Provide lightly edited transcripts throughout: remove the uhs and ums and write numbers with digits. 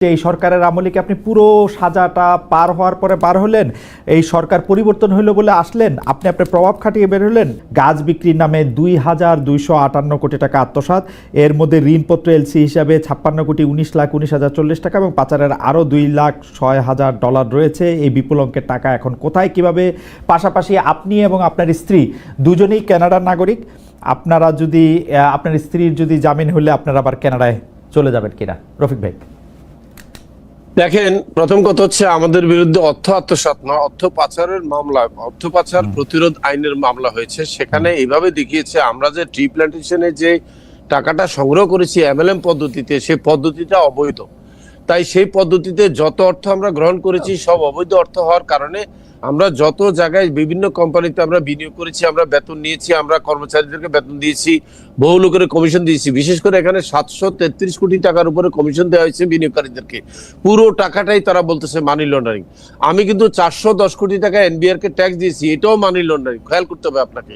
এই সরকারের আমলে কি আপনি পুরো সাজাটা পার হওয়ার পরে পার হলেন, এই সরকার পরিবর্তন হইলো বলে আসলেন, আপনি আপনার প্রভাব খাটিয়ে বের হলেন, গাছ বিক্রির নামে 2,258 কোটি টাকা আত্মসাৎ, এর মধ্যে ঋণপত্র এলসি হিসাবে 56,19,19,040 টাকা এবং পাচারের আরও $2,06,000 রয়েছে। এই বিপুল অঙ্কের টাকা এখন কোথায় কিভাবে? পাশাপাশি আপনি এবং আপনার স্ত্রী দুজনেই কানাডার নাগরিক। আপনারা যদি আপনার স্ত্রীর যদি জামিন হলে আপনারা আবার কানাডায় চলে যাবেন কিনা, রফিক ভাই? দেখেন, প্রথম কথা হচ্ছে আমাদের বিরুদ্ধে অর্থ আত্মসাৎ না, অর্থ পাচারের মামলা, অর্থ পাচার প্রতিরোধ আইনের মামলা হয়েছে। সেখানে এইভাবে দেখিয়েছে আমরা যে ট্রি প্ল্যান্টেশনে যে টাকাটা সংগ্রহ করেছি এমএলএম পদ্ধতিতে, সেই পদ্ধতিটা অবৈধ। তাই সেই পদ্ধতিতে যত অর্থ আমরা গ্রহণ করেছি সব অবৈধ অর্থ হওয়ার কারণে আমরা যত জায়গায় বিভিন্ন কোম্পানিতে আমরা বিনিয়োগ করেছি, আমরা বেতন নিয়েছি, আমরা কর্মচারীদেরকে বেতন দিয়েছি, বহু লোকের কমিশন দিয়েছি। বিশেষ করে এখানে 733 কোটি টাকার উপরে কমিশন দেওয়া হয়েছে বিনিয়োগকারীদেরকে। পুরো টাকাটাই তারা বলতেছে মানি লন্ডারিং। আমি কিন্তু 410 কোটি টাকা এনবিআর কে ট্যাক্স দিয়েছি, এটাও মানি লন্ডারিং। খেয়াল করতে হবে আপনাকে,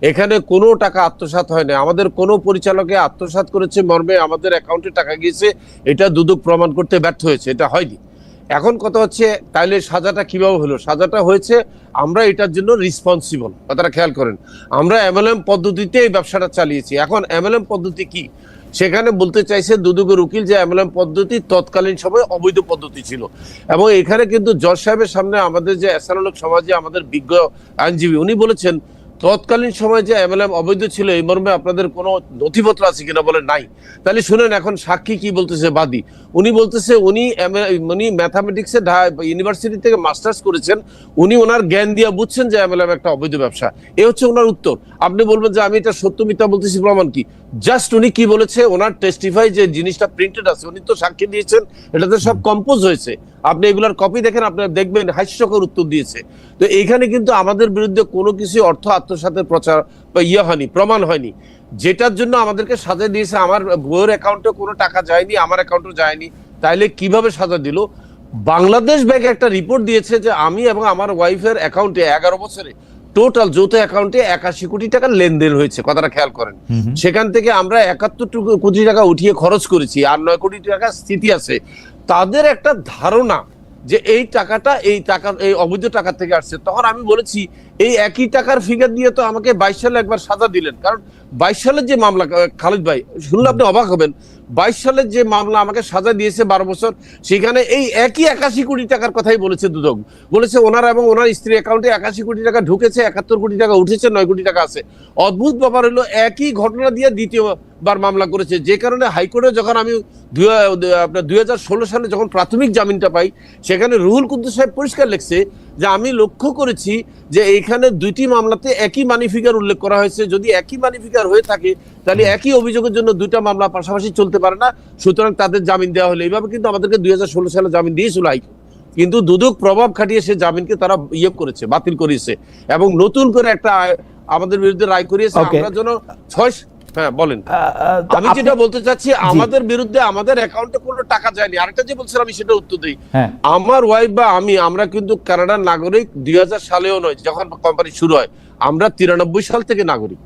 এখানে কোনো টাকা আত্মসাৎ হয় না। আমাদের কোনো পরিচালকে আত্মসাৎ করেছে মর্মে আমাদের অ্যাকাউন্টে টাকা গিয়েছে, এটা দুদক প্রমাণ করতে ব্যর্থ হয়েছে, এটা হয়নি। এখন কথা হচ্ছে তাইলে সাজাটা কিভাবে হলো? সাজাটা হয়েছে আমরা এটার জন্য রেসপন্সিবল, কথাটা খেয়াল করেন। আমরা এমএলএম পদ্ধতিতে এই ব্যবসাটা চালিয়েছি। এখন এমএলএম পদ্ধতি কি, সেখানে বলতে চাইছে দুদকের উকিল যে এমএলএম পদ্ধতি তৎকালীন সময় অবৈধ পদ্ধতি ছিল। এবং এখানে কিন্তু জজ সাহেবের সামনে আমাদের যে এসানোলক সমাজে আমাদের বিজ্ঞ আইনজীবী উনি বলেছেন তৎকালীন সময় যে এমএলএম অবৈধ ছিল এই মর্মে আপনাদের কোনো নথিপত্র আছে কিনা, বলে নাই। তাহলে শুনেন এখন সাক্ষী কি বলতেছে, বাদী। উনি বলতেছে উনি ম্যাথামেটিক্সে ইউনিভার্সিটি থেকে মাস্টার্স করেছেন, উনি ওনার জ্ঞান দিয়ে বুঝছেন যে এমএলএম একটা অবৈধ ব্যবসা। এ হচ্ছে ওনার উত্তর। আপনি বলবেন যে আমি এটা সত্য মিথ্যা বলতেছি, প্রমাণ কি? জাস্ট উনি কি বলেছে, ওনার টেস্টিফাই যে জিনিসটা প্রিন্টেড আছে, উনি তো সাক্ষী দিয়েছেন, এটাতে সব কম্পোজ হয়েছে। আপনি এগুলার কপি দেখেন, আপনারা দেখবেন হাস্যকর উত্তর দিয়েছে। তো এইখানে কিন্তু আমাদের বিরুদ্ধে কোনো কিছু অর্থ আত্মসাতের প্রচার বা হয়নি, প্রমাণ হয়নি। যেটার জন্য আমাদেরকে সাজা দিয়েছে, আমার বউয়ের অ্যাকাউন্টে কোনো টাকা যায়নি, আমার অ্যাকাউন্টে যায়নি। তাইলে কিভাবে সাজা দিল? বাংলাদেশ ব্যাংক একটা রিপোর্ট দিয়েছে যে আমি এবং আমার ওয়াইফের অ্যাকাউন্টে 11 বছরে টোটাল যৌথ অ্যাকাউন্টে 81 কোটি টাকার লেনদেন হয়েছে, কথাটা খেয়াল করেন। সেখান থেকে আমরা 71 কোটি টাকা উঠিয়ে খরচ করেছি, আর 9 কোটি টাকা স্থিতি আছে। তাদের একটা ধারণা যে এই টাকাটা এই অবৈধ টাকা থেকে আসছে। তখন আমি বলেছি এই একই টাকার ফিগার দিয়ে তো আমাকে 22 সালে একবার সাজা দিলেন। কারণ 22 সালের যে মামলা, খালিদ ভাই শুনলে আপনি অবাক হবেন, 22 সালের যে মামলা আমাকে সাজা দিয়েছে 12 বছর, সেখানে এই একই 81 কোটি টাকার কথাই বলেছে দুদক। বলেছে ওনার এবং ওনার স্ত্রী অ্যাকাউন্টে 81 কোটি টাকা ঢুকেছে, 71 কোটি টাকা উঠেছে, 9 কোটি টাকা আছে। অদ্ভুত ব্যাপার হলো একই ঘটনা দিয়ে দ্বিতীয়বার মামলা করেছে। যে কারণে হাইকোর্টে যখন আমি 2016 সালে যখন প্রাথমিক জামিনটা পাই, সেখানে রুহুল কুদ্দুস সাহেব পরিষ্কার লিখছে যে আমি লক্ষ্য করেছি যে এইখানে দুইটি মামলাতে একই মানি ফিগার উল্লেখ করা হয়েছে। যদি একই মানি ফিগার হয়ে থাকে তাহলে একই অভিযোগের জন্য দুইটা মামলা পাশাপাশি চলতে পারে না, সুতরাং তাদের জামিন দেওয়া হলো। এইভাবে কিন্তু আমাদেরকে 2016 সালে জামিন দিয়েছিল হাইকোর্ট, কিন্তু দুদক প্রভাব খাটিয়ে সে জামিনকে তারা করেছে, বাতিল করেছে এবং নতুন করে একটা আমাদের বিরুদ্ধে রায় করিয়েছে। আমরা যেন হ্যাঁ বলেন। আমি যেটা বলতে চাচ্ছি, আমাদের বিরুদ্ধে আমাদের অ্যাকাউন্টে কোনো টাকা যায়নি। আরেকটা যে বলছিলাম আমি সেটা উত্তর দিই। আমার ওয়াইফ বা আমরা কিন্তু কানাডার নাগরিক 2000 সালেও নয়, যখন কোম্পানি শুরু হয়। আমরা 93 সাল থেকে নাগরিক।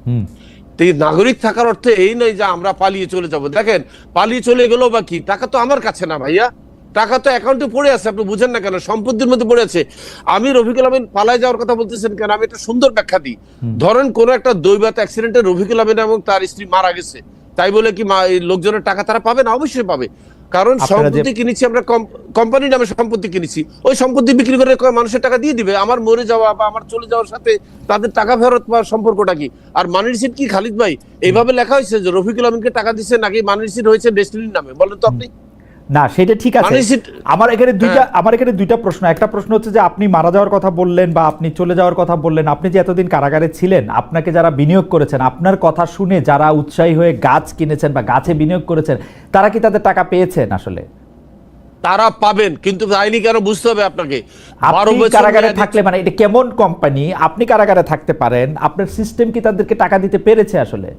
নাগরিক থাকার অর্থ এই নয় যে আমরা পালিয়ে চলে যাব। দেখেন পালিয়ে চলে গেল বা কি, টাকা তো আমার কাছে না ভাইয়া, টাকা তো অ্যাকাউন্টে পড়ে আছে। আপনি বুঝেন না কেন? সম্পত্তির মধ্যে পড়ে আছে। আমি রফিকুল আমিন পালায় যাওয়ার কথা বলতেছেন কেন? আমি একটা সুন্দর ব্যাখ্যা দিই। ধরেন কোন একটা দৈবাত অ্যাক্সিডেন্টে রফিকুল আমিন এবং তার স্ত্রী মারা গেছে, তাই বলে কি লোকজনের টাকা তারা পাবে না? অবশ্যই পাবে। কারণ সম্পত্তি কিনেছি আমরা, কোম্পানির নামে সম্পত্তি কিনেছি, ওই সম্পত্তি বিক্রি করে মানুষের টাকা দিয়ে দিবে। আমার মরে যাওয়া বা আমার চলে যাওয়ার সাথে তাদের টাকা ফেরত পাওয়ার সম্পর্কটা কি? আর মানি রিসিট কি খালিদ ভাই এইভাবে লেখা হয়েছে যে রফিকুল আমিনকে টাকা দিচ্ছে, নাকি মানি রিসিট হয়েছে ডেস্টিনির নামে? বলেন তো আপনি। না সেটা ঠিক আছে। আমার এখানে দুইটা প্রশ্ন। একটা প্রশ্ন হচ্ছে যে আপনি মারা যাওয়ার কথা বললেন বা আপনি চলে যাওয়ার কথা বললেন, আপনি যে এতদিন কারাগারে ছিলেন, আপনাকে যারা বিনিয়োগ করেছেন, আপনার কথা শুনে যারা উৎসাহী হয়ে গাছ কিনেছেন বা গাছে বিনিয়োগ করেছেন, তারা কি তাদের টাকা পেয়েছেন? আসলে তারা পাবেন, কিন্তু আইনি কেন বুঝতে হবে আপনাকে। আপনি কারাগারে থাকলে মানে এটা কেমন কোম্পানি? আপনি কারাগারে থাকতে পারেন, আপনার সিস্টেম কি তাদেরকে টাকা দিতে পেরেছে? আসলে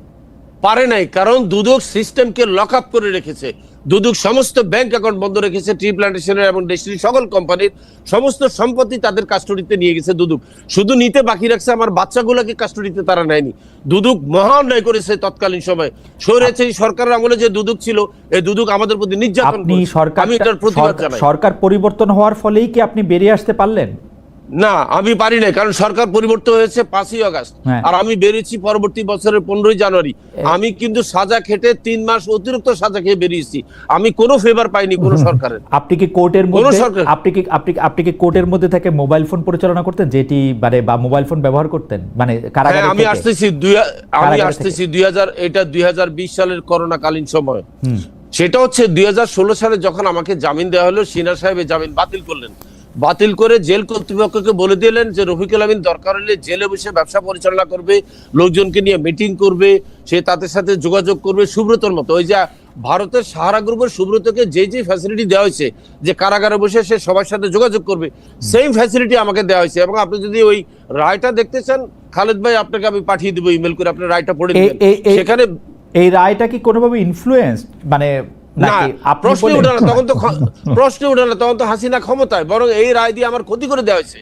পারে নাই, কারণ দুদক সিস্টেমকে লক আপ করে রেখেছে। দুদক সমস্ত ব্যাংক অ্যাকাউন্ট বন্ধ রেখেছে, ট্রি প্ল্যান্টেশনের এবং দেশের সকল কোম্পানির সমস্ত সম্পত্তি তাদের কাস্টডিতে নিয়ে গেছে দুদক। শুধু নিতে বাকি রাখছে আমার বাচ্চাগুলোকে কাস্টডিতে তারা নেয়নি। দুদক মহা অন্যায় করেছে তৎকালীন সময়। স্বৈরাচারী সরকারের আমলে যে দুদক ছিল, এই দুদক আমাদের প্রতি নির্যাতন করেছে। আমি এটার প্রতিবাদ জানাই। সরকার পরিবর্তন হওয়ার ফলেই কি আপনি বেরিয়ে আসতে পারলেন? না, আমি পারি নাই, কারণ সরকার পরিবর্তন হয়েছে 5ই আগস্ট, আর আমি বেরিয়েছি পরবর্তী বছরের 15ই জানুয়ারি। আমি কিন্তু সাজা খেটে 3 মাস অতিরিক্ত সাজা খেয়ে বেরিয়েছি। আমি কোনো ফেভার পাইনি কোনো সরকারের। আপনি কি কোর্টের মধ্যে আপনি কি কোর্টের মধ্যে থেকে মোবাইল ফোন পরিচালনা করতেন, যেটি মানে বা মোবাইল ফোন ব্যবহার করতেন মানে কারাগারে? আমি আসতেছি 2020 সালের করোনাকালীন সময়। সেটা হচ্ছে 2016 সালে যখন আমাকে জামিন দেওয়া হলো, সিনহা সাহেব জামিন বাতিল করলেন। বাতিল করে জেল কর্তৃপক্ষকে বলে দিলেন যে রফিকুল আমিন দরকার হলে জেলে বসে ব্যবসা পরিচালনা করবে, লোকজনকে নিয়ে মিটিং করবে, সে তাদের সাথে যোগাযোগ করবে সুব্রতর মতো। ওই যে ভারতের সাহারা গ্রুপের সুব্রতকে যে ফ্যাসিলিটি দেওয়া হয়েছে যে কারাগারে বসে সে সবার সাথে যোগাযোগ করবে, সেম ফ্যাসিলিটি আমাকে দেওয়া হয়েছে। এবং আপনি যদি ওই রায়টা দেখতে চান, খালেদ ভাই আপনাকে আমি পাঠিয়ে দেবো ইমেল করে, আপনি রায়টা পড়ে দিবেন। সেখানে এই রায়টা কি কোনোভাবে ইনফ্লুয়েন্স মানে প্রশ্ন উঠে না, তখন তো হাসিনা ক্ষমতায়, বরং এই রায় দিয়ে আমার ক্ষতি করে দেওয়া হয়েছে।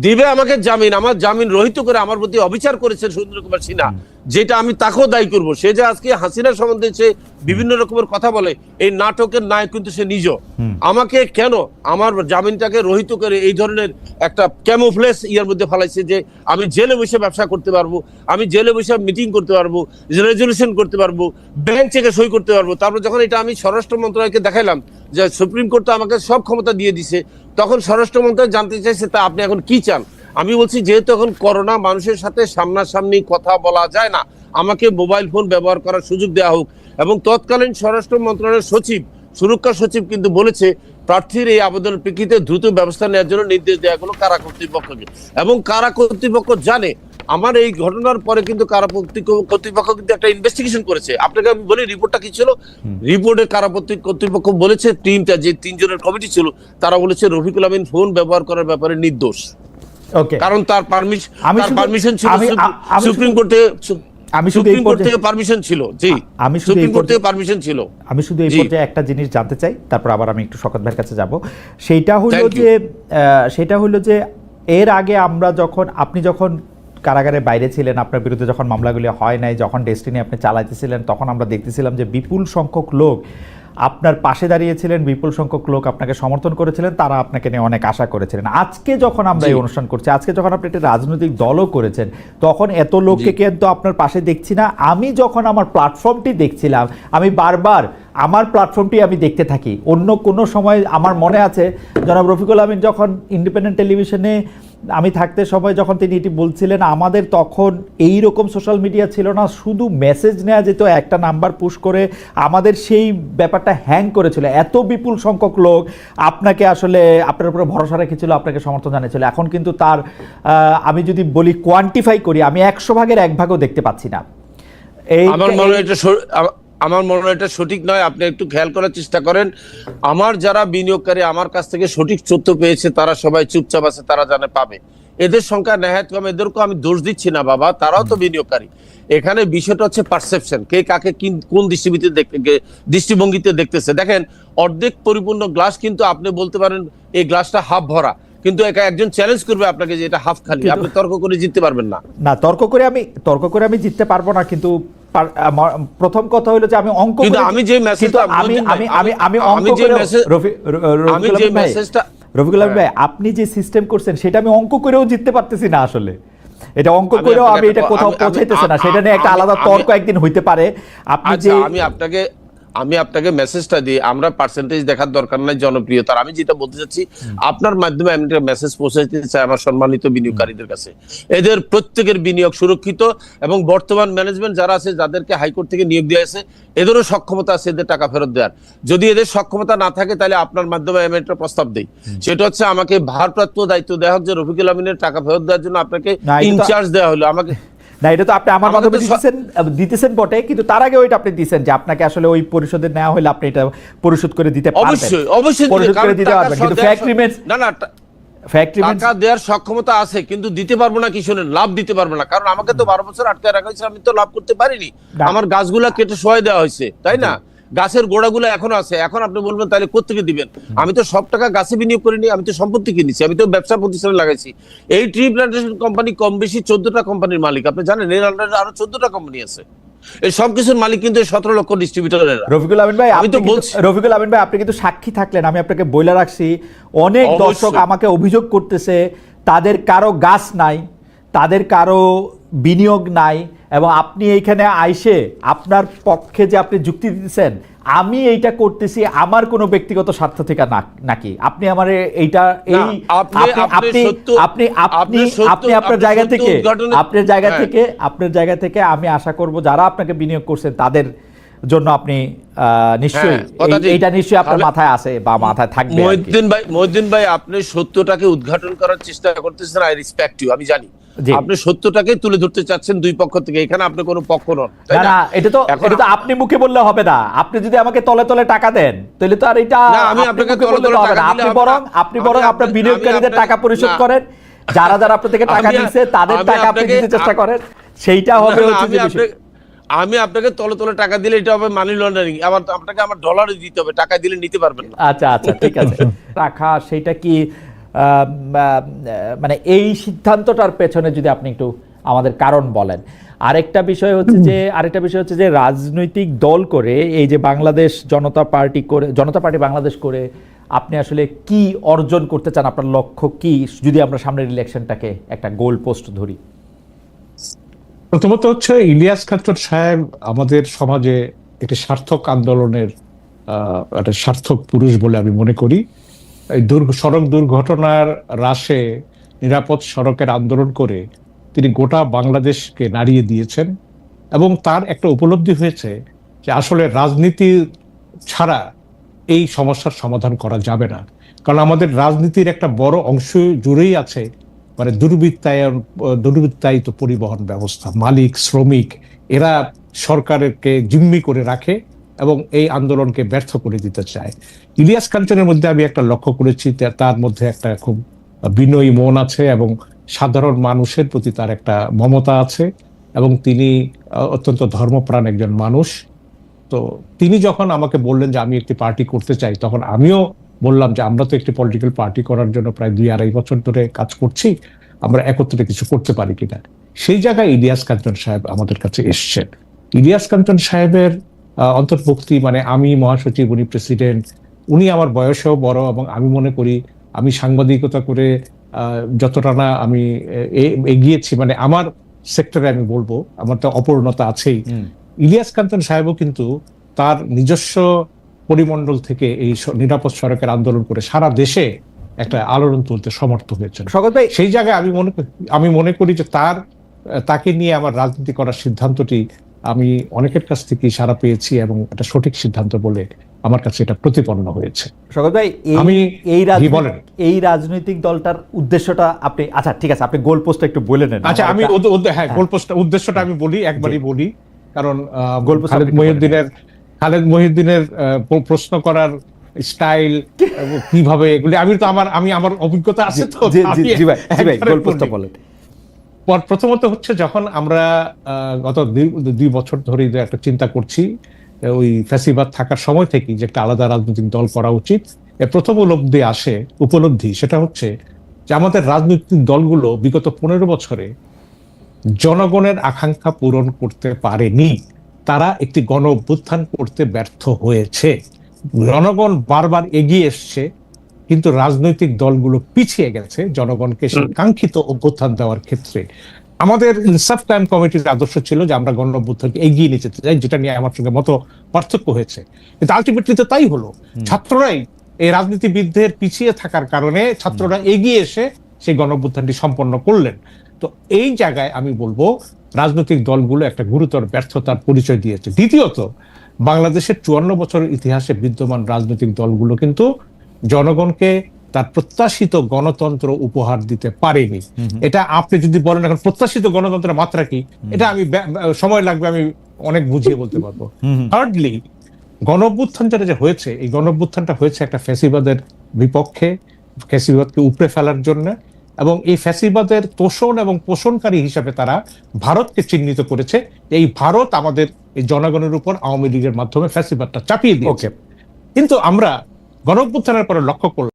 দিবে আমাকে জামিন, আমার জামিন রহিত করে আমার প্রতি অবিচার করেছেন সুরেন্দ্র কুমার সিনহা, যেটা আমি তাকেও দায়ী করবো। সে যে আজকে হাসিনার সম্বন্ধে সে বিভিন্ন রকমের কথা বলে, এই নাটকের নায়ক কিন্তু সে নিজ। আমাকে কেন আমার জামিনটাকে রহিত করে এই ধরনের একটা ক্যামোফ্লেজ ইয়ার মধ্যে ফেলাইছে যে আমি জেলে বসে ব্যবসা করতে পারবো, আমি জেলে বসে মিটিং করতে পারবো, রেজলিউশন করতে পারবো, ব্যাংক চেকে সই করতে পারবো। তারপর যখন এটা আমি স্বরাষ্ট্র মন্ত্রণালয়কে দেখাইলাম যে সুপ্রিম কোর্ট তো আমাকে সব ক্ষমতা দিয়ে দিছে, তখন স্বরাষ্ট্র মন্ত্রণালয় জানতে চাইছে তা আপনি এখন কি চান। আমি বলছি যেহেতু এখন করোনা, মানুষের সাথে সামনাসামনি কথা বলা যায় না, আমাকে মোবাইল ফোন ব্যবহার করার সুযোগ দেওয়া হোক। এবং তৎকালীন স্বরাষ্ট্র মন্ত্রণালয়ের সচিব, সুরক্ষা সচিব কিন্তু বলেছে প্রার্থীর এই আবেদনের প্রেক্ষিতে দ্রুত ব্যবস্থা নেওয়ার জন্য নির্দেশ দেওয়া হলো কারা কর্তৃপক্ষকে। এবং কারা কর্তৃপক্ষ জানে আমার এই ঘটনার পরে কিন্তু কারা কর্তৃপক্ষ কিন্তু একটা ইনভেস্টিগেশন করেছে। আপনাকে আমি বলি রিপোর্টটা কি ছিল। রিপোর্টে কারা কর্তৃপক্ষ বলেছে টিমটা যে 3 জনের কমিটি ছিল, তারা বলেছে রফিকুল আমিন ফোন ব্যবহার করার ব্যাপারে নির্দোষ। কারণ তার পারমিশন ছিল সুপ্রিম কোর্টে, আমি শুধু এই পর্যায়ে পারমিশন ছিল। জি, আমি শুধু এই পর্যায়ে পারমিশন ছিল। আমি শুধু এই পর্যায়ে একটা জিনিস জানতে চাই, তারপর আবার আমি একটু শওকত ভাইয়ের কাছে যাব। সেটা হলো যে এর আগে আপনি যখন কারাগারের বাইরে ছিলেন, আপনার বিরুদ্ধে যখন মামলাগুলি হয় নাই, যখন ডেস্টিনি আপনি চালাইতেছিলেন, তখন আমরা দেখতেছিলাম যে বিপুল সংখ্যক লোক আপনার পাশে দাঁড়িয়েছিলেন, বিপুল সংখ্যক লোক আপনাকে সমর্থন করেছিলেন, তারা আপনাকে নিয়ে অনেক আশা করেছিলেন। আজকে যখন আমরা এই অনুষ্ঠান করছি, আজকে যখন আপনি একটা রাজনৈতিক দলও করেছেন, তখন এত লোককে কিন্তু আপনার পাশে দেখছি না। আমি যখন আমার প্ল্যাটফর্মটি দেখছিলাম, আমি বারবার আমার প্ল্যাটফর্মটি আমি দেখতে থাকি। অন্য কোনো সময় আমার মনে আছে জনাব রফিকুল আমিন যখন ইন্ডিপেন্ডেন্ট টেলিভিশনে আমি থাকতে সময় যখন তিনি এটি বলছিলেন, আমাদের তখন এই রকম সোশ্যাল মিডিয়া ছিল না, শুধু মেসেজ নেওয়া যেত, একটা নাম্বার পুশ করে আমাদের সেই ব্যাপারটা হ্যাং করেছিল। এত বিপুল সংখ্যক লোক আপনাকে আসলে আপনার উপরে ভরসা রেখেছিল, আপনাকে সমর্থন জানিয়েছিল। এখন কিন্তু তার আমি যদি বলি কোয়ান্টিফাই করি, আমি 100 ভাগের 1 ভাগও দেখতে পাচ্ছি না। আমার মনে হয় এটা সঠিক নয়। আপনি একটু খেয়াল করার চেষ্টা করেন, আমার যারা বিনিয়োগকারী আমার কাছ থেকে সঠিক তথ্য পেয়েছে তারা সবাই চুপচাপ আছে, তারা জানে পাবে। এদের সংখ্যা নেহাত কম, এদেরকেও আমি দোষ দিচ্ছি না বাবা, তারাও তো বিনিয়োগকারী। এখানে বিষয়টা হচ্ছে পারসেপশন, কে কাকে কোন দৃষ্টিভঙ্গিতে দেখতেছে। দেখেন, অর্ধেক পরিপূর্ণ গ্লাস কিন্তু আপনি বলতে পারেন এই গ্লাসটা হাফ ভরা, কিন্তু একজন চ্যালেঞ্জ করবে আপনাকে যে এটা হাফ খালি, আপনি তর্ক করে জিততে পারবেন না। না, তর্ক করে আমি জিততে পারবো না। কিন্তু প্রথম কথা হলো যে আমি অঙ্ক রফিকুল আমিন ভাই, আপনি যে সিস্টেম করছেন সেটা আমি অঙ্ক করেও জিততে পারতেছি না। আসলে এটা অঙ্ক করেও আমি এটা কোথাও পৌঁছাইতেছে না। সেটা নিয়ে একটা আলাদা তর্ক একদিন হইতে পারে। আমি আপনাকে মেসেজটা দিই, আমরা পার্সেন্টেজ দেখার দরকার নাই জনপ্রিয়তার। আমি যেটা বলতে চাচ্ছি, আপনার মাধ্যমে আমি একটা মেসেজ পৌঁছাতে চাই আমার সম্মানিত বিনিয়োগকারীদের কাছে। এদের প্রত্যেকের বিনিয়োগ সুরক্ষিত, এবং বর্তমান ম্যানেজমেন্ট যারা আছে, যাদেরকে হাইকোর্ট থেকে নিয়োগ দেওয়া আছে, এদেরও সক্ষমতা আছে এদের টাকা ফেরত দেওয়ার। যদি এদের সক্ষমতা না থাকে, তাহলে আপনার মাধ্যমে আমি একটা প্রস্তাব দিই, সেটা হচ্ছে আমাকে ভারপ্রাপ্ত দায়িত্ব দেওয়া হোক যে রফিকুল আমিনের টাকা ফেরত দেওয়ার জন্য আপনাকে ইনচার্জ দেওয়া হলো। আমাকে না, এটা তো আপনি আমার মাধ্যমে দিতেছেন বটে, কিন্তু তার আগে ওইটা আপনি দিচ্ছেন যে আপনাকে আসলে ওই পরিশোধে নেওয়া হলে আপনি এটা পরিশোধ করে দিতে পারবেন। অবশ্যই পরিশোধ করে দিতে পারবেন, কিন্তু টাকা দেওয়ার সক্ষমতা আছে, কিন্তু দিতে পারবো না কি শুনেন, লাভ দিতে পারবো না। কারণ আমাকে তো 12 বছর আটকে রাখা হয়েছে, আমি তো লাভ করতে পারিনি। আমার গাছগুলা কেটে সহায় দেওয়া হয়েছে, তাই না? গাছের গোড়াগুলো এখনো আছে, এখন আপনি বলবেন তাহলে কোত্থেকে দিবেন? আমি তো সব টাকা গাছে বিনিয়োগ করিনি, আমি তো সম্পত্তি কিনেছি, আমি তো ব্যবসা প্রতিষ্ঠানে লাগাইছি। এই ট্রি প্ল্যান্টেশন কোম্পানি কম বেশি 14টা কোম্পানির মালিক, আপনি জানেন এর আন্ডারে আরো 14টা কোম্পানি আছে। এই সব কিছুর মালিক কিন্তু 17 লক্ষ ডিস্ট্রিবিউটরেরা। রফিকুল আমিন ভাই, আমি তো বলছি, রফিকুল আমিন ভাই আপনি কিন্তু সাক্ষী থাকলেন, আমি আপনাকে বইলা রাখছি, অনেক অবশ্যই। দর্শক আমাকে অভিযোগ করতেছে তাদের কারো গাছ নাই, তাদের কারো বিনিয়োগ নাই, এবং আপনি এইখানে আইসে আপনার পক্ষে যে আপনি যুক্তি দিতেছেন আমি এইটা করতেছি আমার কোনো ব্যক্তিগত স্বার্থ থেকে নাকি আপনি আমার এইটা এই না, আপনি আপনি সত্য- আপনি আপনি আপনি সত্য- আপনি আপনার আপনি জায়গা সত্য থেকে উদ্ঘাটনে- আপনার জায়গা থেকে আমি আশা করব যারা আপনাকে বিনিয়োগ করছেন তাদের জন্য আপনি নিশ্চয়ই কথা ঠিক। এইটা নিশ্চয়ই আপনার তাহলে- মাথায় আছে বা মাথায় থাকবে আর কি। মহিউদ্দিন ভাই আপনি সত্যটাকে উদ্ঘাটন করার চেষ্টা করতেছেন, আই রেসপেক্ট ইউ, আমি জানি জি। আপনি সত্যটাকে তুলে ধরতে চাচ্ছেন দুই পক্ষ থেকে, এখানে আপনি কোনো পক্ষ নন, তাই না না? না, এটা তো এখন আপনি মুখে বললে হবে না, আপনি যদি আমাকে তলে তলে টাকা দেন তাহলে তো আর এটা না, আমি আপনি আপনাকে মুখে তলে বললে তলে তো হবে টাকা না। দিলে আপনি হবে বরং না। আপনি বরং আমি আপনার আপনাকে- বিনিয়োগকারীদের আমি টাকা পরিশোধ না। করেন, যারা যারা আপনার থেকে টাকা আমি- নিচ্ছে তাদের আমি টাকা আপনি আপনাকে- দিতে চেষ্টা করেন, সেইটা হবে না, হচ্ছে আমি যে বিষয়। আপনাকে- আমি আপনাকে তলে তলে টাকা দিলে এটা হবে মানি লন্ডারিং, আবার আপনাকে আমার ডলারে দিতে হবে, টাকা দিলে নিতে পারবেন না। আচ্ছা আচ্ছা ঠিক আছে। রাখা সেটা কি মানে এই সিদ্ধান্তটার পেছনে যদি আপনি একটু আমাদের কারণ বলেন। আরেকটা বিষয় হচ্ছে যে রাজনৈতিক দল করে এই যে বাংলাদেশ জনতা পার্টি বাংলাদেশ করে আপনি আসলে কি অর্জন করতে চান, আপনার লক্ষ্য কি, যদি আমরা সামনের ইলেকশনটাকে একটা গোল পোস্ট ধরি? প্রথমত হচ্ছে ইলিয়াস কাঞ্চন সাহেব আমাদের সমাজে একটি সার্থক আন্দোলনের একটা সার্থক পুরুষ বলে আমি মনে করি। এই সড়ক দুর্ঘটনার হ্রাসে নিরাপদ সড়কের আন্দোলন করে তিনি গোটা বাংলাদেশকে নাড়িয়ে দিয়েছেন, এবং তার একটা উপলব্ধি হয়েছে যে আসলে রাজনীতি ছাড়া এই সমস্যার সমাধান করা যাবে না। কারণ আমাদের রাজনীতির একটা বড় অংশ জুড়েই আছে মানে দুর্বৃত্তায়িত পরিবহন ব্যবস্থা, মালিক শ্রমিক এরা সরকারকে জিম্মি করে রাখে এবং এই আন্দোলনকে ব্যর্থ করে দিতে চায়। ইলিয়াস কাঞ্চনের মধ্যে আমি একটা লক্ষ্য করেছি, তার মধ্যে একটা খুব বিনয়ী মন আছে এবং সাধারণ মানুষের প্রতি তার একটা মমতা আছে, এবং তিনি অত্যন্ত ধর্মপ্রাণ একজন মানুষ। তো তিনি যখন আমাকে বললেন যে আমি একটি পার্টি করতে চাই, তখন আমিও বললাম যে আমরা তো একটি পলিটিক্যাল পার্টি করার জন্য প্রায় 2-2.5 বছর ধরে কাজ করছি, আমরা একত্রে কিছু করতে পারি কিনা। সেই জায়গায় ইলিয়াস কাঞ্চন সাহেব আমাদের কাছে এসছেন। ইলিয়াস কাঞ্চন সাহেবের অন্তর্ভুক্তি মানে আমি মহাসচিব, উনি প্রেসিডেন্ট, উনি আমার বয়সেও বড়, এবং আমি মনে করি আমি সাংবাদিকতা করে যতটা না আমি এগিয়েছি মানে আমার সেক্টরে আমি বলবো আমার তো অপূর্ণতা আছেই। ইলিয়াস কাঞ্চন সাহেবও কিন্তু তার নিজস্ব পরিমণ্ডল থেকে এই নিরাপদ সড়কের আন্দোলন করে সারা দেশে একটা আলোড়ন তুলতে সমর্থ হয়েছেন। সেই জায়গায় আমি মনে করি যে তাকে নিয়ে আমার রাজনীতি করার সিদ্ধান্তটি আমি অনেকের কাছ থেকে সাড়া পেয়েছি এবং একটা সঠিক সিদ্ধান্ত বলে আমার কাছে এটা প্রতিপন্ন হয়েছে। শওকত ভাই, এই রাজনৈতিক দলটার উদ্দেশ্যটা আপনি, আচ্ছা ঠিক আছে, আপনি গোল পোস্টটা একটু বলে নেন। আচ্ছা আমি গোল পোস্টটা উদ্দেশ্যটা আমি বলি, একবারই বলি, কারণ খালেদ মহিউদ্দিনের প্রশ্ন করার স্টাইল কিভাবে এগুলি আমি আমার অভিজ্ঞতা আছে তো। প্রথমত হচ্ছে যখন আমরা গত 2 বছর ধরে একটা চিন্তা করছি ওই ফ্যাসিবাদ থাকার সময় থেকে যে একটা আলাদা রাজনৈতিক দল করা উচিত, প্রথম উপলব্ধি সেটা হচ্ছে যে আমাদের রাজনৈতিক দলগুলো বিগত 15 বছরে জনগণের আকাঙ্ক্ষা পূরণ করতে পারেনি, তারা একটি গণ অভ্যুত্থান করতে ব্যর্থ হয়েছে। জনগণ বারবার এগিয়ে এসছে কিন্তু রাজনৈতিক দলগুলো পিছিয়ে গেছে জনগণকে সেই কাঙ্ক্ষিত অভ্যুত্থান দেওয়ার ক্ষেত্রে। আমাদের ইনসাফ কায়েম কমিটির আদর্শ ছিল যে আমরা গণ অভ্যুত্থানকে এগিয়ে নিয়ে যেতে চাই, যেটা নিয়ে আমার সঙ্গে মত পার্থক্য হয়েছে, কিন্তু আলটিমেটলি তো তাই হলো। ছাত্ররাই এই রাজনীতিবিদদের পিছিয়ে থাকার কারণে ছাত্ররা এগিয়ে এসে সেই গণ অভ্যুত্থানটি সম্পন্ন করলেন। তো এই জায়গায় আমি বলবো রাজনৈতিক দলগুলো একটা গুরুতর ব্যর্থতার পরিচয় দিয়েছে। দ্বিতীয়ত, বাংলাদেশের 54 বছরের ইতিহাসে বিদ্যমান রাজনৈতিক দলগুলো কিন্তু জনগণকে তার প্রত্যাশিত গণতন্ত্র উপহার দিতে পারেনি। এটা আপনি যদি বলেন এখন প্রত্যাশিত গণতন্ত্রের মাত্রা কি, এটা আমি সময় লাগবে, আমি অনেক বুঝিয়ে বলতে পারবো। থার্ডলি, গণ অভ্যুত্থান যেটা হয়েছে, এই গণ অভ্যুত্থানটা হয়েছে একটা ফ্যাসিবাদের বিপক্ষে, ফ্যাসিবাদকে উপড়ে ফেলার জন্য, এবং এই ফ্যাসিবাদের তোষণ এবং পোষণকারী হিসাবে তারা ভারতকে চিহ্নিত করেছে। এই ভারত আমাদের এই জনগণের উপর আওয়ামী লীগের মাধ্যমে ফ্যাসিবাদটা চাপিয়ে দিয়েছে। ওকে। কিন্তু আমরা গণ অভ্যুত্থানের পরে লক্ষ্য করলাম